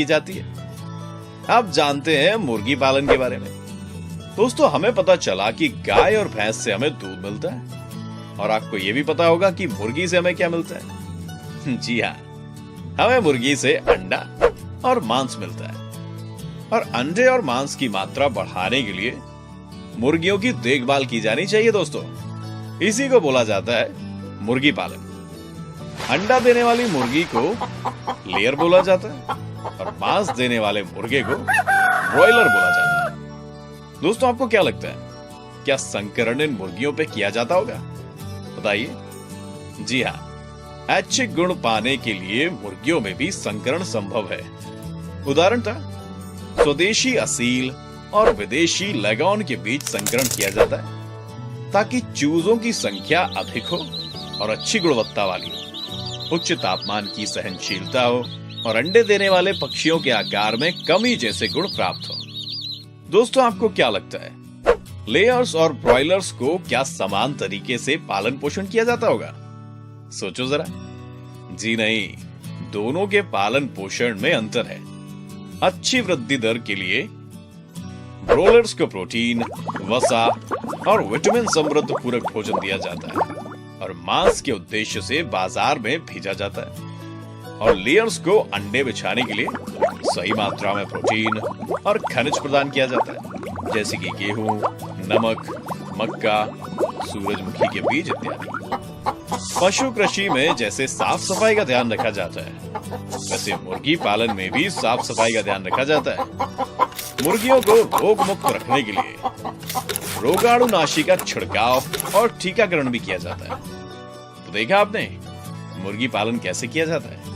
की जाती है। आप जानते हैं मुर्गी पालन के बारे में। दोस्तों, हमें पता चला कि गाय और भैंस से हमें दूध मिलता है, और आपको यह भी पता होगा कि मुर्गी से हमें क्या मिलता है। जी हाँ, हमें मुर्गी से अंडा और मांस मिलता है। और अंडे और मांस की मात्रा बढ़ाने के लिए मुर्गियों की देखभाल की जानी चाहिए। दोस्तों, इसी को बोला जाता है मुर्गी पालन। अंडा देने वाली मुर्गी को लेयर बोला जाता है, और मांस देने वाले मुर्गे को ब्रॉयलर बोला जाता है। दोस्तों, आपको क्या लगता है, क्या संकरण इन मुर्गियों पे किया जाता होगा? बताइए। जी हाँ, अच्छे गुण पाने के लिए मुर्गियों में भी संकरण संभव है। उदाहरण था, स्वदेशी असील और विदेशी लेगॉन के बीच संकरण किया जाता है, ताकि चूजों की संख्या अधिक हो और अच्छी गुणवत्ता वाली हो, उच्च तापमान की सहनशीलता हो और अंडे देने वाले पक्षियों के आकार में कमी जैसे गुण प्राप्त हो। दोस्तों, आपको क्या लगता है, लेयर्स और ब्रॉयलर्स को क्या समान तरीके से पालन पोषण किया जाता होगा? सोचो जरा। जी नहीं, दोनों के पालन पोषण में अंतर है। अच्छी वृद्धि दर के लिए ब्रॉयलर्स को प्रोटीन, वसा और विटामिन समृद्ध पूरक भोजन दिया जाता है, और मांस के उद्देश्य से बाजार में भेजा जाता है। और लेयर्स को अंडे बिछाने के लिए सही मात्रा में प्रोटीन और खनिज प्रदान किया जाता है, जैसे कि गेहूं, नमक, मक्का, सूरजमुखी के बीज इत्यादि। पशु कृषि में जैसे साफ सफाई का ध्यान रखा जाता है, वैसे मुर्गी पालन में भी साफ सफाई का ध्यान रखा जाता है। मुर्गियों को रोग मुक्त रखने के लिए रोगाणुनाशी का छिड़काव और टीकाकरण भी किया जाता है। तो देखा आपने मुर्गी पालन कैसे किया जाता है।